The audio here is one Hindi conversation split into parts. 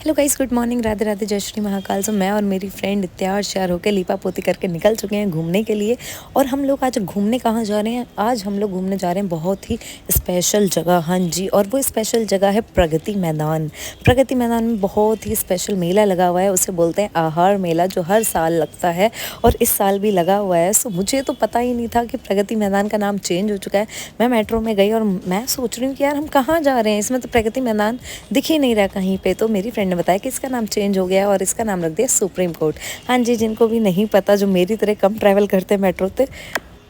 Hello guys, good morning, Radhe Radhe, जय श्री महाकाल। मैं और मेरी फ्रेंड तैयार श्यार होकर लीपा पोती करके निकल चुके हैं घूमने के लिए। और हम लोग आज घूमने कहाँ जा रहे हैं? आज हम लोग घूमने जा रहे हैं बहुत ही स्पेशल जगह। हाँ जी, और वो स्पेशल जगह है प्रगति मैदान। प्रगति मैदान में बहुत ही स्पेशल मेला लगा हुआ है, उसे बोलते हैं आहार मेला, जो हर साल लगता है और इस साल भी लगा हुआ है। सो मुझे तो पता ही नहीं था कि प्रगति मैदान का नाम चेंज हो चुका है। मैं मेट्रो में गई और मैं सोच रही हूँ कि यार हम कहाँ जा रहे हैं, इसमें तो प्रगति मैदान दिख ही नहीं रहा कहीं पे। तो मेरी फ्रेंड ने बताया कि इसका नाम चेंज हो गया है और इसका नाम रख दिया सुप्रीम कोर्ट। हाँ जी, जिनको भी नहीं पता, जो मेरी तरह कम ट्रैवल करते हैं मेट्रो से,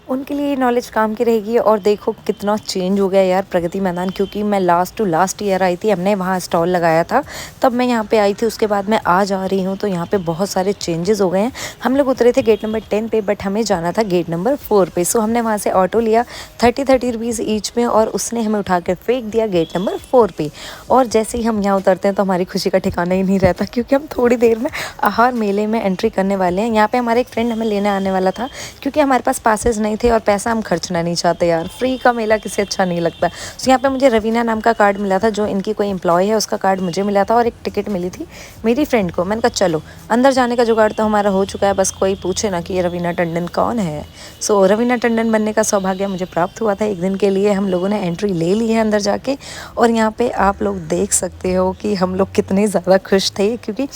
उनके लिए नॉलेज काम की रहेगी। और देखो कितना चेंज हो गया यार प्रगति मैदान, क्योंकि मैं लास्ट टू लास्ट ईयर आई थी, हमने वहाँ स्टॉल लगाया था, तब मैं यहाँ पे आई थी। उसके बाद मैं आज आ रही हूँ तो यहाँ पे बहुत सारे चेंजेस हो गए हैं। हम लोग उतरे थे गेट नंबर 10 पे, बट हमें जाना था गेट नंबर 4 पे। सो हमने वहाँ से ऑटो लिया 30 रुपीज़ ईच में, और उसने हमें उठा कर फेंक दिया गेट नंबर 4 पे। और जैसे ही हम यहाँ उतरते हैं तो हमारी खुशी का ठिकाना ही नहीं रहता, क्योंकि हम थोड़ी देर में आहार मेले में एंट्री करने वाले हैं। यहाँ पे हमारे एक फ्रेंड हमें लेने आने वाला था, क्योंकि हमारे पास पासेस नहीं थे और पैसा हम खर्चना नहीं चाहते यार। फ्री का मेला किसे अच्छा नहीं लगता। तो यहाँ पे मुझे रवीना नाम का कार्ड मिला था, जो इनकी कोई एम्प्लॉय है, उसका कार्ड मुझे मिला था, और एक टिकट मिली थी मेरी फ्रेंड को। मैंने कहा चलो अंदर जाने का जुगाड़ तो हमारा हो चुका है, बस कोई पूछे ना कि ये रवीना टंडन कौन है। सो रवीना टंडन बनने का सौभाग्य मुझे प्राप्त हुआ था। एक दिन के लिए हम लोगों ने एंट्री ले ली है अंदर जाके। और यहाँ पे आप लोग देख सकते हो कि हम लोग कितने ज़्यादा खुश थे, क्योंकि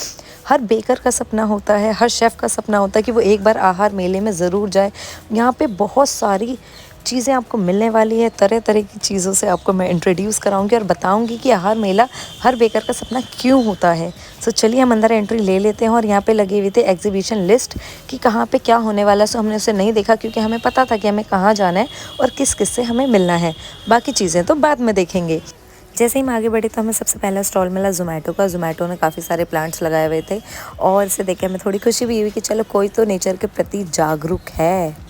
हर बेकर का सपना होता है, हर शेफ़ का सपना होता है कि वो एक बार आहार मेले में ज़रूर जाए। यहाँ पे बहुत सारी चीज़ें आपको मिलने वाली है, तरह तरह की चीज़ों से आपको मैं इंट्रोड्यूस कराऊंगी और बताऊंगी कि आहार मेला हर बेकर का सपना क्यों होता है। सो चलिए हम अंदर एंट्री ले लेते हैं। और यहाँ पे लगे हुए थे एग्जीबिशन लिस्ट कि कहाँ पे क्या होने वाला है। सो हमने उसे नहीं देखा, क्योंकि हमें पता था कि हमें कहाँ जाना है और किस किस से हमें मिलना है। बाकी चीज़ें तो बाद में देखेंगे। जैसे ही हम आगे बढ़े तो हमें सबसे पहला स्टॉल मिला जोमेटो का। जोमेटो ने काफ़ी सारे प्लांट्स लगाए हुए थे, और इसे देख के हमें थोड़ी खुशी भी हुई कि चलो कोई तो नेचर के प्रति जागरूक है।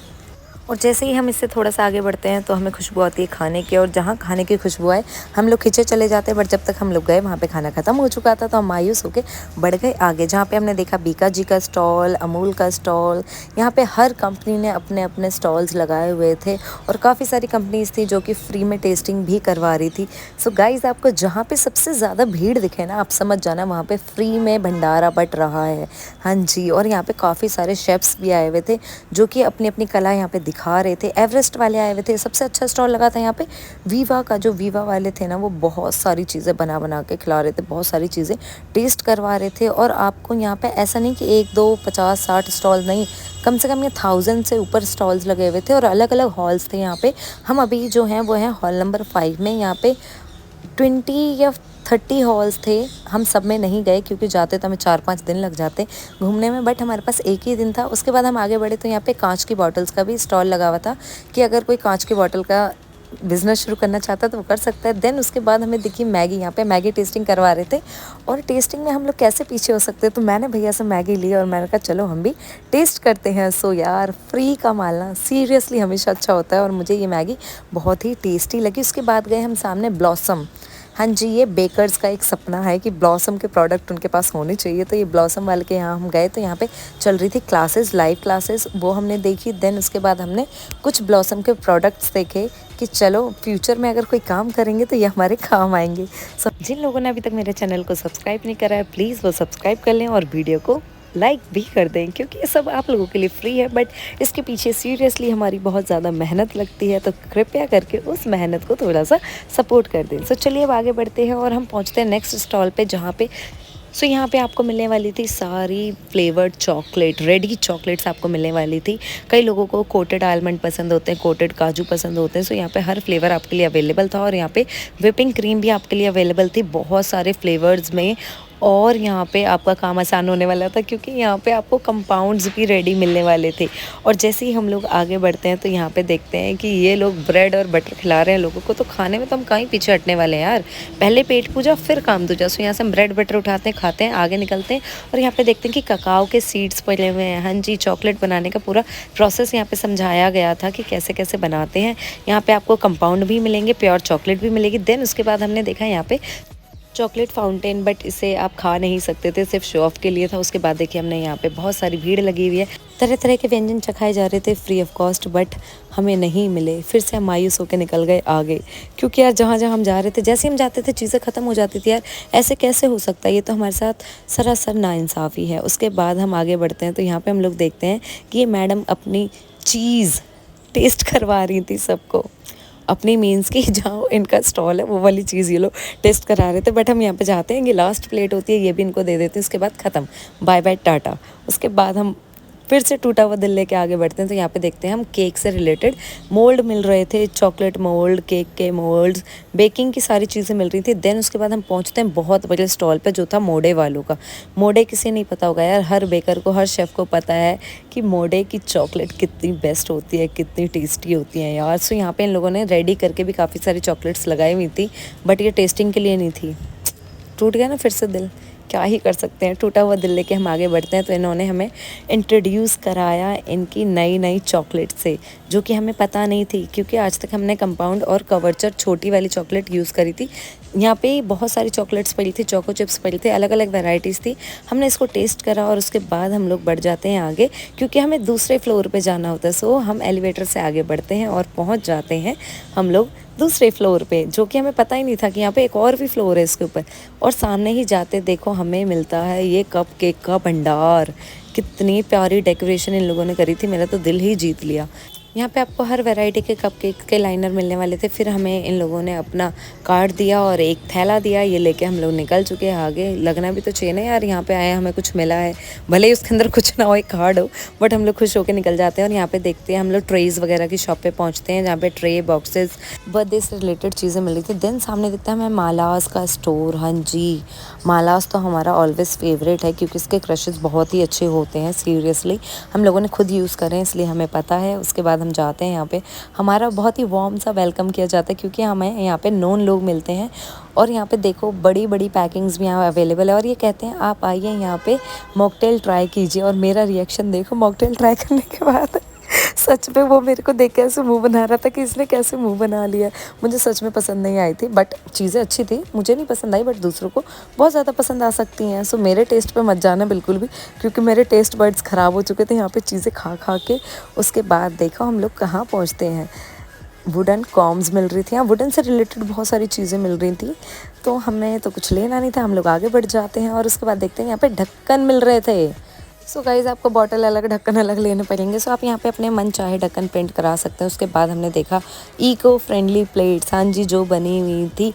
और जैसे ही हम इससे थोड़ा सा आगे बढ़ते हैं तो हमें खुशबू आती है खाने की, और जहाँ खाने की खुशबू आए हम लोग खींचे चले जाते हैं। बट जब तक हम लोग गए वहाँ पे खाना ख़त्म हो चुका था, तो हम मायूस होकर बढ़ गए आगे, जहाँ पे हमने देखा बीका जी का स्टॉल, अमूल का स्टॉल। यहाँ पे हर कंपनी ने अपने अपने स्टॉल्स लगाए हुए थे, और काफ़ी सारी कंपनीज थी जो कि फ्री में टेस्टिंग भी करवा रही थी। सो गाइज़, आपको जहाँ पे सबसे ज़्यादा भीड़ दिखे ना, आप समझ जाना वहाँ पे फ्री में भंडारा बट रहा है। हाँ जी, और यहाँ पे काफ़ी सारे शेफ्स भी आए हुए थे, जो कि अपनी अपनी कला यहाँ पे दिखा रहे थे। एवरेस्ट वाले आए हुए थे। सबसे अच्छा स्टॉल लगा था यहाँ पे वीवा का। जो वीवा वाले थे ना, वो बहुत सारी चीज़ें बना बना के खिला रहे थे, बहुत सारी चीज़ें टेस्ट करवा रहे थे। और आपको यहाँ पे ऐसा नहीं कि 1 2 50 60 स्टॉल, नहीं, कम से कम ये 1000 से ऊपर स्टॉल्स लगे हुए थे, और अलग अलग हॉल्स थे यहाँ पे। हम अभी जो हैं वो हैं हॉल नंबर 5 में। यहाँ पे 20 या 30 हॉल्स थे। हम सब में नहीं गए, क्योंकि जाते तो हमें 4-5 दिन लग जाते घूमने में, बट हमारे पास एक ही दिन था। उसके बाद हम आगे बढ़े तो यहाँ पे कांच की बॉटल्स का भी स्टॉल लगा हुआ था, कि अगर कोई कांच की बॉटल का बिज़नेस शुरू करना चाहता है तो वो कर सकता है। देन उसके बाद हमें दिखी मैगी। यहाँ पे मैगी टेस्टिंग करवा रहे थे, और टेस्टिंग में हम लोग कैसे पीछे हो सकते हैं। तो मैंने भैया से मैगी ली और मैंने कहा चलो हम भी टेस्ट करते हैं। सो यार, फ्री का मालना सीरियसली हमेशा अच्छा होता है, और मुझे ये मैगी बहुत ही टेस्टी लगी। उसके बाद गए हम सामने ब्लॉसम। हाँ जी, ये बेकर्स का एक सपना है कि ब्लॉसम के प्रोडक्ट उनके पास होने चाहिए। तो ये ब्लॉसम वाले के यहाँ हम गए, तो यहाँ पे चल रही थी क्लासेस, लाइव क्लासेस, वो हमने देखी। देन उसके बाद हमने कुछ ब्लॉसम के प्रोडक्ट्स देखे कि चलो फ्यूचर में अगर कोई काम करेंगे तो ये हमारे काम आएंगे। सो जिन लोगों ने अभी तक मेरे चैनल को सब्सक्राइब नहीं करा है, प्लीज़ वो सब्सक्राइब कर लें और वीडियो को लाइक भी कर दें, क्योंकि ये सब आप लोगों के लिए फ्री है, बट इसके पीछे सीरियसली हमारी बहुत ज़्यादा मेहनत लगती है। तो कृपया करके उस मेहनत को थोड़ा सा सपोर्ट कर दें। सो चलिए अब आगे बढ़ते हैं और हम पहुंचते हैं नेक्स्ट स्टॉल पे, जहाँ पे यहाँ पे आपको मिलने वाली थी सारी फ्लेवर्ड चॉकलेट, रेडी चॉकलेट्स आपको मिलने वाली थी। कई लोगों को कोटेड आलमंड पसंद होते हैं, कोटेड काजू पसंद होते हैं। सो यहाँ पे हर फ्लेवर आपके लिए अवेलेबल था, और यहाँ पे व्हिपिंग क्रीम भी आपके लिए अवेलेबल थी बहुत सारे फ्लेवर्स में। और यहाँ पे आपका काम आसान होने वाला था, क्योंकि यहाँ पे आपको कंपाउंड्स भी रेडी मिलने वाले थे। और जैसे ही हम लोग आगे बढ़ते हैं तो यहाँ पे देखते हैं कि ये लोग ब्रेड और बटर खिला रहे हैं लोगों को। तो खाने में तो हम कहीं पीछे हटने वाले हैं यार, पहले पेट पूजा फिर काम दूजा। सो यहाँ से हम ब्रेड बटर उठाते हैं, खाते हैं, आगे निकलते हैं, और यहाँ पे देखते हैं कि ककाओ के सीड्स पड़े हुए हैं। हाँ जी, चॉकलेट बनाने का पूरा प्रोसेस यहाँ पे समझाया गया था कि कैसे कैसे बनाते हैं। यहाँ पे आपको कंपाउंड भी मिलेंगे, प्योर चॉकलेट भी मिलेगी। देन उसके बाद हमने देखा यहाँ पे चॉकलेट फाउंटेन, बट इसे आप खा नहीं सकते थे, सिर्फ शो ऑफ के लिए था। उसके बाद देखिए हमने यहाँ पे बहुत सारी भीड़ लगी हुई है, तरह तरह के व्यंजन चखाए जा रहे थे फ्री ऑफ कॉस्ट, बट हमें नहीं मिले। फिर से हम मायूस होकर निकल गए आगे, क्योंकि यार जहाँ जहाँ हम जा रहे थे, जैसे हम जाते थे चीज़ें ख़त्म हो जाती थी। यार ऐसे कैसे हो सकता है, ये तो हमारे साथ सरासर नाइंसाफ़ी है। उसके बाद हम आगे बढ़ते हैं तो यहाँ पर हम लोग देखते हैं कि ये मैडम अपनी चीज़ टेस्ट करवा रही थी सबको, अपनी मीन्स की जहाँ इनका स्टॉल है वो वाली चीज़ ये लोग टेस्ट करा रहे थे। बट हम यहाँ पे जाते हैं, ये लास्ट प्लेट होती है, ये भी इनको दे देते हैं, उसके बाद ख़त्म, बाय बाय टाटा। उसके बाद हम फिर से टूटा हुआ दिल लेके आगे बढ़ते हैं। तो यहाँ पे देखते हैं हम केक से रिलेटेड मोल्ड मिल रहे थे, चॉकलेट मोल्ड, केक के मोल्ड्स, बेकिंग की सारी चीज़ें मिल रही थी। देन उसके बाद हम पहुँचते हैं बहुत बड़े स्टॉल पे जो था मोडे वालों का। मोडे किसी नहीं पता होगा यार, हर बेकर को, हर शेफ़ को पता है कि मोडे की चॉकलेट कितनी बेस्ट होती है, कितनी टेस्टी होती है यार। सो यहाँ पे इन लोगों ने रेडी करके भी काफ़ी सारी चॉकलेट्स लगाई हुई थी, बट ये टेस्टिंग के लिए नहीं थी। टूट गया ना फिर से दिल, क्या ही कर सकते हैं। टूटा हुआ दिल लेके हम आगे बढ़ते हैं। तो इन्होंने हमें इंट्रोड्यूस कराया इनकी नई नई चॉकलेट से, जो कि हमें पता नहीं थी, क्योंकि आज तक हमने कंपाउंड और कवरचर छोटी वाली चॉकलेट यूज़ करी थी। यहाँ पे बहुत सारी चॉकलेट्स पड़ी थी, चोको चिप्स पड़ी थी, अलग अलग वैरायटीज़ थी। हमने इसको टेस्ट करा और उसके बाद हम लोग बढ़ जाते हैं आगे, क्योंकि हमें दूसरे फ्लोर पे जाना होता है। सो हम एलिवेटर से आगे बढ़ते हैं और पहुँच जाते हैं हम लोग दूसरे फ्लोर पे, जो कि हमें पता ही नहीं था कि यहाँ पे एक और भी फ्लोर है इसके ऊपर। और सामने ही जाते देखो हमें मिलता है ये कप केक का भंडार। कितनी प्यारी डेकोरेशन इन लोगों ने करी थी, मेरा तो दिल ही जीत लिया। यहाँ पे आपको हर वैरायटी के कपकेक के लाइनर मिलने वाले थे। फिर हमें इन लोगों ने अपना कार्ड दिया और एक थैला दिया, ये लेके हम लोग निकल चुके हैं आगे। लगना भी तो चाहिए ना यार, यहाँ पे आए हमें कुछ मिला है, भले ही उसके अंदर कुछ ना हो, एक कार्ड हो, बट हम लोग खुश होकर निकल जाते हैं। और यहाँ पे देखते हैं हम लोग ट्रेज़ वगैरह की शॉप पे पहुँचते हैं, जहाँ पे ट्रे, बॉक्सेस, बर्थडे से रिलेटेड चीज़ें मिल रही थी। देन सामने दिखता है हमें मालास का स्टोर। हाँ जी, मालास तो हमारा ऑलवेज़ फेवरेट है, क्योंकि इसके क्रशेज़ बहुत ही अच्छे होते हैं। सीरियसली हम लोगों ने खुद यूज़ करें, इसलिए हमें पता है। उसके बाद हम जाते हैं, यहाँ पे हमारा बहुत ही वार्म सा वेलकम किया जाता है, क्योंकि हमें यहाँ पे नोन लोग मिलते हैं। और यहाँ पे देखो बड़ी बड़ी पैकिंग्स भी यहाँ अवेलेबल है, और ये कहते हैं आप आइए यहाँ पे मॉकटेल ट्राई कीजिए। और मेरा रिएक्शन देखो मॉकटेल ट्राई करने के बाद, सच में वो मेरे को देख के ऐसे मुंह बना रहा था कि इसने कैसे मुंह बना लिया। मुझे सच में पसंद नहीं आई थी, बट चीज़ें अच्छी थी, मुझे नहीं पसंद आई, बट दूसरों को बहुत ज़्यादा पसंद आ सकती हैं। सो मेरे टेस्ट पे मत जाना बिल्कुल भी, क्योंकि मेरे टेस्ट बड्स ख़राब हो चुके थे यहाँ पे चीज़ें खा खा के। उसके बाद देखो हम लोग कहाँ पहुँचते हैं, वुडन कॉम्स मिल रही थी, यहाँ वुडन से रिलेटेड बहुत सारी चीज़ें मिल रही थी। तो हमें तो कुछ लेना नहीं था, हम लोग आगे बढ़ जाते हैं। और उसके बाद देखते हैं यहाँ पे ढक्कन मिल रहे थे। सो गाइज़ आपको बॉटल अलग, ढक्कन अलग लेने पड़ेंगे। सो आप यहाँ पे अपने मन चाहे ढक्कन प्रिंट करा सकते हैं। उसके बाद हमने देखा इको फ्रेंडली प्लेट्स, हाँ जी, जो बनी हुई थी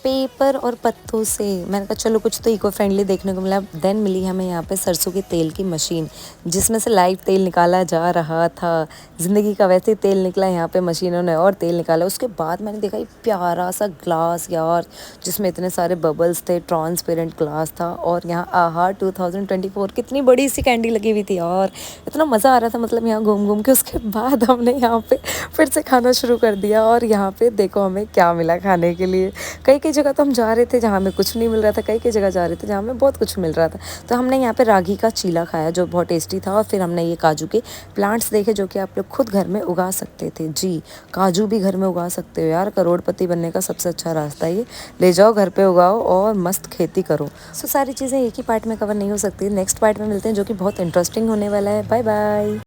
पेपर और पत्तों से। मैंने कहा चलो कुछ तो इको फ्रेंडली देखने को मिला। देन मिली हमें यहाँ पे सरसों के तेल की मशीन, जिसमें से लाइव तेल निकाला जा रहा था। ज़िंदगी का वैसे ही तेल निकला, यहाँ पे मशीनों ने और तेल निकाला। उसके बाद मैंने देखा ये प्यारा सा ग्लास यार, जिसमें इतने सारे बबल्स थे, ट्रांसपेरेंट ग्लास था। और यहाँ आहा 2024 कितनी बड़ी सी कैंडी लगी हुई थी यार, इतना मज़ा आ रहा था, मतलब यहाँ घूम घूम के। उसके बाद हमने यहाँ पे फिर से खाना शुरू कर दिया। और यहाँ पे देखो हमें क्या मिला खाने के लिए। कई कई जगह तो हम जा रहे थे जहाँ हमें कुछ नहीं मिल रहा था, कई कई जगह जा रहे थे जहाँ हमें बहुत कुछ मिल रहा था। तो हमने यहाँ पे रागी का चीला खाया, जो बहुत टेस्टी था। और फिर हमने ये काजू के प्लांट्स देखे, जो कि आप लोग खुद घर में उगा सकते थे। जी, काजू भी घर में उगा सकते हो यार, करोड़पति बनने का सबसे अच्छा रास्ता है ये। ले जाओ घर पे उगाओ और मस्त खेती करो। सो सारी चीज़ें एक ही पार्ट में कवर नहीं हो सकती, नेक्स्ट पार्ट में मिलते हैं, जो कि बहुत इंटरेस्टिंग होने वाला है। Bye bye.